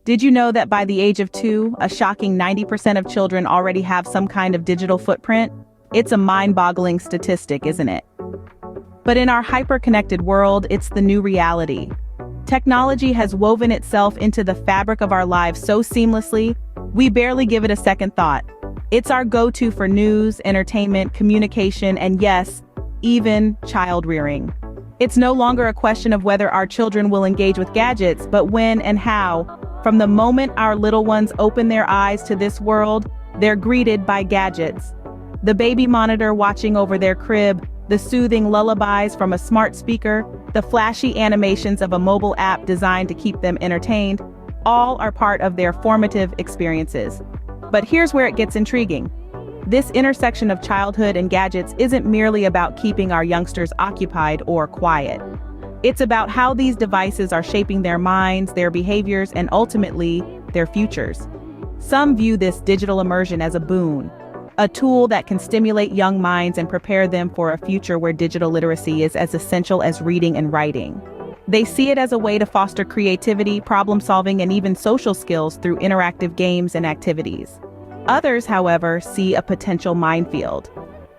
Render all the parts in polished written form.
Did you know that by the age of 2, a shocking 90% of children already have some kind of digital footprint? It's a mind-boggling statistic, isn't it? But in our hyper-connected world, it's the new reality. Technology has woven itself into the fabric of our lives so seamlessly, we barely give it a second thought. It's our go-to for news, entertainment, communication, and yes, even child-rearing. It's no longer a question of whether our children will engage with gadgets, but when and how. From the moment our little ones open their eyes to this world, they're greeted by gadgets. The baby monitor watching over their crib, the soothing lullabies from a smart speaker, the flashy animations of a mobile app designed to keep them entertained, all are part of their formative experiences. But here's where it gets intriguing. This intersection of childhood and gadgets isn't merely about keeping our youngsters occupied or quiet. It's about how these devices are shaping their minds, their behaviors, and ultimately, their futures. Some view this digital immersion as a boon, a tool that can stimulate young minds and prepare them for a future where digital literacy is as essential as reading and writing. They see it as a way to foster creativity, problem-solving, and even social skills through interactive games and activities. Others, however, see a potential minefield.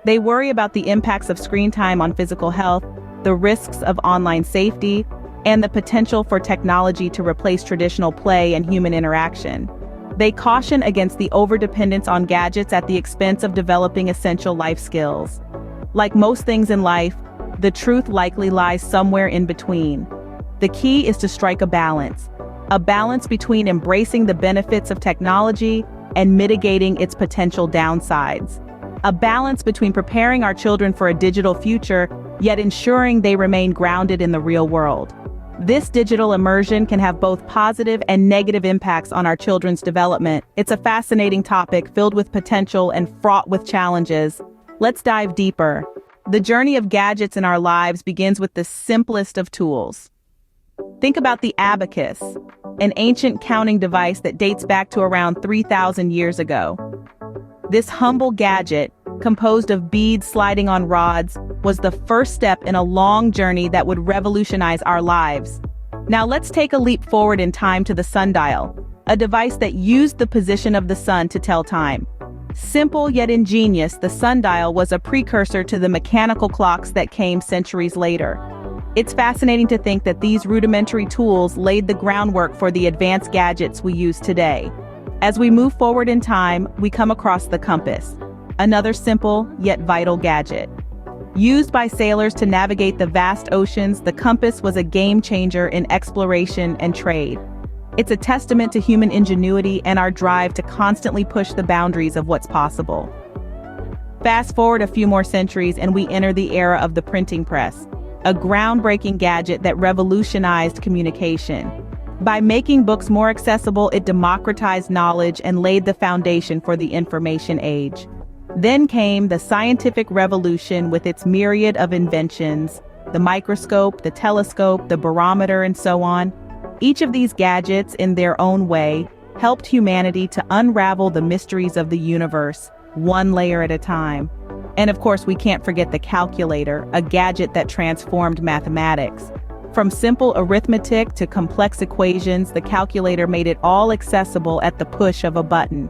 They worry about the impacts of screen time on physical health, the risks of online safety, and the potential for technology to replace traditional play and human interaction. They caution against the overdependence on gadgets at the expense of developing essential life skills. Like most things in life, the truth likely lies somewhere in between. The key is to strike a balance between embracing the benefits of technology and mitigating its potential downsides. A balance between preparing our children for a digital future, yet ensuring they remain grounded in the real world. This digital immersion can have both positive and negative impacts on our children's development. It's a fascinating topic filled with potential and fraught with challenges. Let's dive deeper. The journey of gadgets in our lives begins with the simplest of tools. Think about the abacus, an ancient counting device that dates back to around 3,000 years ago. This humble gadget, composed of beads sliding on rods, was the first step in a long journey that would revolutionize our lives. Now let's take a leap forward in time to the sundial, a device that used the position of the sun to tell time. Simple yet ingenious, the sundial was a precursor to the mechanical clocks that came centuries later. It's fascinating to think that these rudimentary tools laid the groundwork for the advanced gadgets we use today. As we move forward in time, we come across the compass, another simple yet vital gadget. Used by sailors to navigate the vast oceans, the compass was a game changer in exploration and trade. It's a testament to human ingenuity and our drive to constantly push the boundaries of what's possible. Fast forward a few more centuries and we enter the era of the printing press, a groundbreaking gadget that revolutionized communication. By making books more accessible, it democratized knowledge and laid the foundation for the information age. Then came the scientific revolution with its myriad of inventions, the microscope, the telescope, the barometer, and so on. Each of these gadgets, in their own way, helped humanity to unravel the mysteries of the universe, one layer at a time. And of course, we can't forget the calculator, a gadget that transformed mathematics. From simple arithmetic to complex equations, the calculator made it all accessible at the push of a button.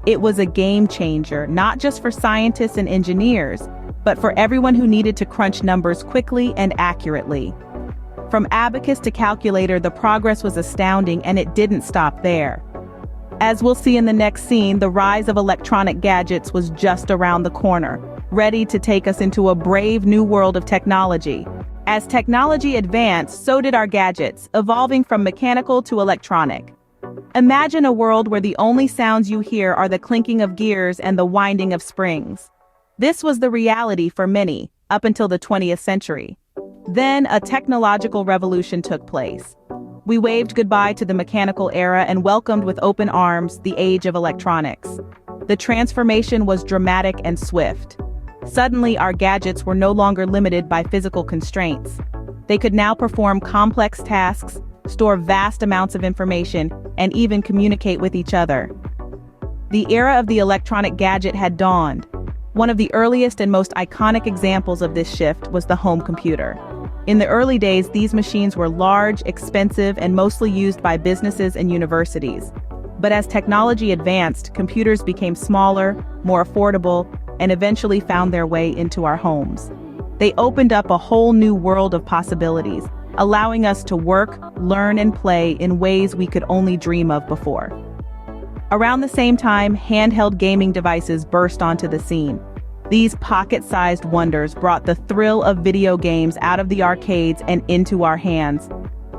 It was a game changer, not just for scientists and engineers, but for everyone who needed to crunch numbers quickly and accurately. From abacus to calculator, the progress was astounding, and it didn't stop there. As we'll see in the next scene, the rise of electronic gadgets was just around the corner, ready to take us into a brave new world of technology. As technology advanced, so did our gadgets, evolving from mechanical to electronic. Imagine a world where the only sounds you hear are the clinking of gears and the winding of springs. This was the reality for many, up until the 20th century. Then a technological revolution took place. We waved goodbye to the mechanical era and welcomed with open arms the age of electronics. The transformation was dramatic and swift. Suddenly, our gadgets were no longer limited by physical constraints. They could now perform complex tasks, store vast amounts of information, and even communicate with each other. The era of the electronic gadget had dawned. One of the earliest and most iconic examples of this shift was the home computer. In the early days, these machines were large, expensive, and mostly used by businesses and universities. But as technology advanced, computers became smaller, more affordable, and eventually found their way into our homes. They opened up a whole new world of possibilities, allowing us to work, learn, and play in ways we could only dream of before. Around the same time, handheld gaming devices burst onto the scene. These pocket-sized wonders brought the thrill of video games out of the arcades and into our hands.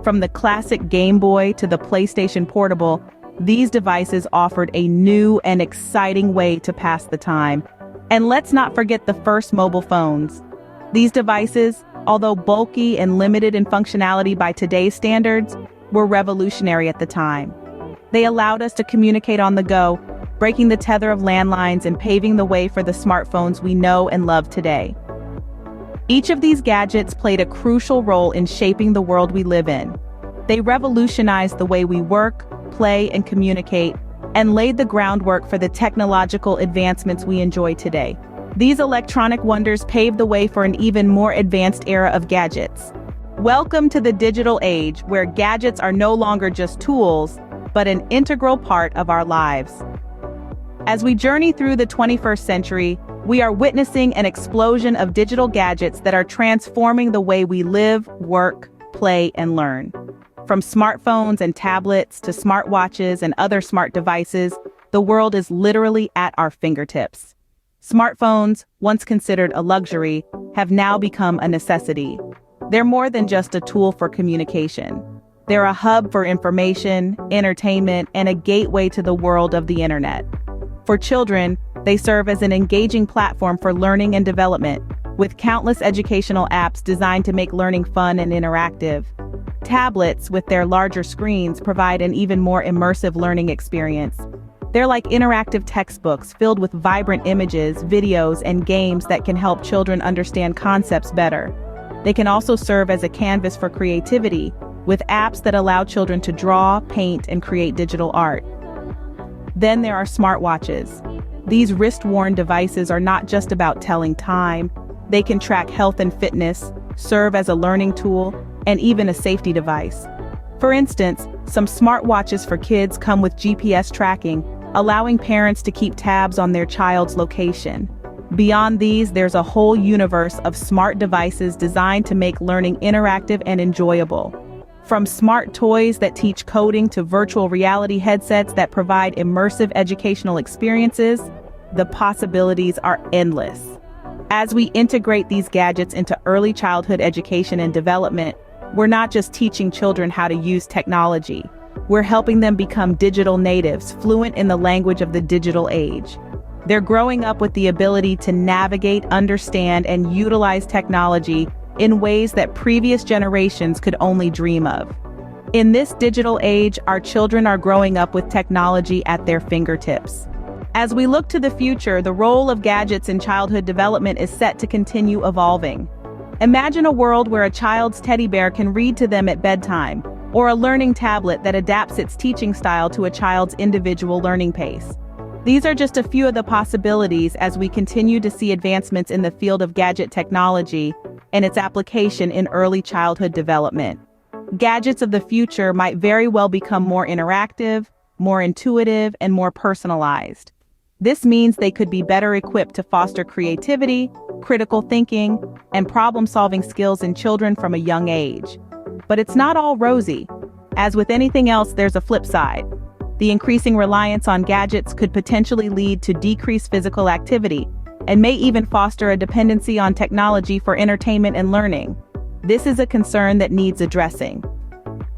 From the classic Game Boy to the PlayStation Portable, these devices offered a new and exciting way to pass the time. And let's not forget the first mobile phones. These devices, although bulky and limited in functionality by today's standards, were revolutionary at the time. They allowed us to communicate on the go, breaking the tether of landlines and paving the way for the smartphones we know and love today. Each of these gadgets played a crucial role in shaping the world we live in. They revolutionized the way we work, play, and communicate, and laid the groundwork for the technological advancements we enjoy today. These electronic wonders paved the way for an even more advanced era of gadgets. Welcome to the digital age, where gadgets are no longer just tools, but an integral part of our lives. As we journey through the 21st century, we are witnessing an explosion of digital gadgets that are transforming the way we live, work, play, and learn. From smartphones and tablets to smartwatches and other smart devices, the world is literally at our fingertips. Smartphones, once considered a luxury, have now become a necessity. They're more than just a tool for communication. They're a hub for information, entertainment, and a gateway to the world of the internet. For children, they serve as an engaging platform for learning and development, with countless educational apps designed to make learning fun and interactive. Tablets, with their larger screens, provide an even more immersive learning experience. They're like interactive textbooks filled with vibrant images, videos, and games that can help children understand concepts better. They can also serve as a canvas for creativity, with apps that allow children to draw, paint, and create digital art. Then there are smartwatches. These wrist-worn devices are not just about telling time. They can track health and fitness, serve as a learning tool, and even a safety device. For instance, some smartwatches for kids come with GPS tracking, allowing parents to keep tabs on their child's location. Beyond these, there's a whole universe of smart devices designed to make learning interactive and enjoyable. From smart toys that teach coding to virtual reality headsets that provide immersive educational experiences, the possibilities are endless. As we integrate these gadgets into early childhood education and development, we're not just teaching children how to use technology. We're helping them become digital natives, fluent in the language of the digital age. They're growing up with the ability to navigate, understand, and utilize technology in ways that previous generations could only dream of. In this digital age, our children are growing up with technology at their fingertips. As we look to the future, the role of gadgets in childhood development is set to continue evolving. Imagine a world where a child's teddy bear can read to them at bedtime, or a learning tablet that adapts its teaching style to a child's individual learning pace. These are just a few of the possibilities as we continue to see advancements in the field of gadget technology and its application in early childhood development. Gadgets of the future might very well become more interactive, more intuitive, and more personalized. This means they could be better equipped to foster creativity, critical thinking, and problem-solving skills in children from a young age. But it's not all rosy. As with anything else, there's a flip side. The increasing reliance on gadgets could potentially lead to decreased physical activity, and may even foster a dependency on technology for entertainment and learning. This is a concern that needs addressing.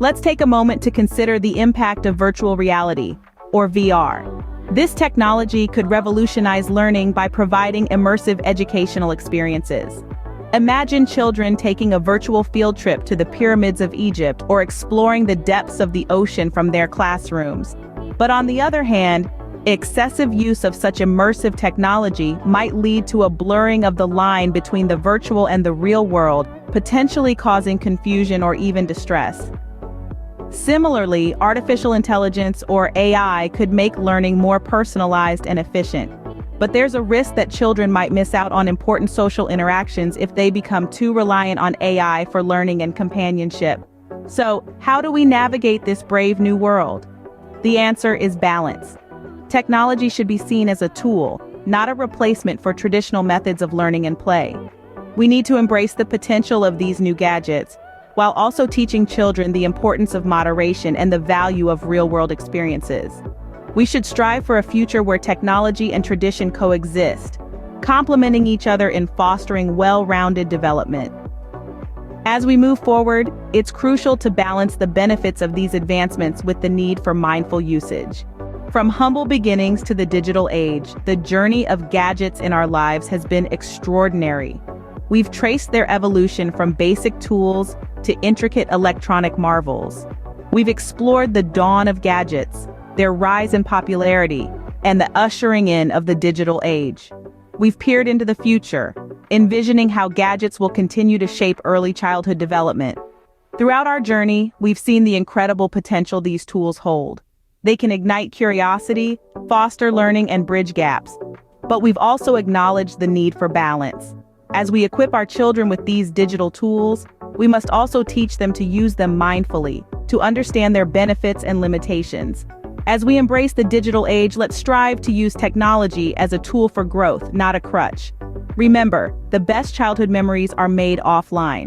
Let's take a moment to consider the impact of virtual reality, or VR. This technology could revolutionize learning by providing immersive educational experiences. Imagine children taking a virtual field trip to the pyramids of Egypt or exploring the depths of the ocean from their classrooms. But on the other hand, excessive use of such immersive technology might lead to a blurring of the line between the virtual and the real world, potentially causing confusion or even distress. Similarly, artificial intelligence or AI could make learning more personalized and efficient. But there's a risk that children might miss out on important social interactions if they become too reliant on AI for learning and companionship. So, how do we navigate this brave new world? The answer is balance. Technology should be seen as a tool, not a replacement for traditional methods of learning and play. We need to embrace the potential of these new gadgets, while also teaching children the importance of moderation and the value of real-world experiences. We should strive for a future where technology and tradition coexist, complementing each other in fostering well-rounded development. As we move forward, it's crucial to balance the benefits of these advancements with the need for mindful usage. From humble beginnings to the digital age, the journey of gadgets in our lives has been extraordinary. We've traced their evolution from basic tools to intricate electronic marvels. We've explored the dawn of gadgets, their rise in popularity, and the ushering in of the digital age. We've peered into the future, envisioning how gadgets will continue to shape early childhood development. Throughout our journey, we've seen the incredible potential these tools hold. They can ignite curiosity, foster learning, and bridge gaps. But we've also acknowledged the need for balance. As we equip our children with these digital tools, we must also teach them to use them mindfully, to understand their benefits and limitations. As we embrace the digital age, let's strive to use technology as a tool for growth, not a crutch. Remember, the best childhood memories are made offline.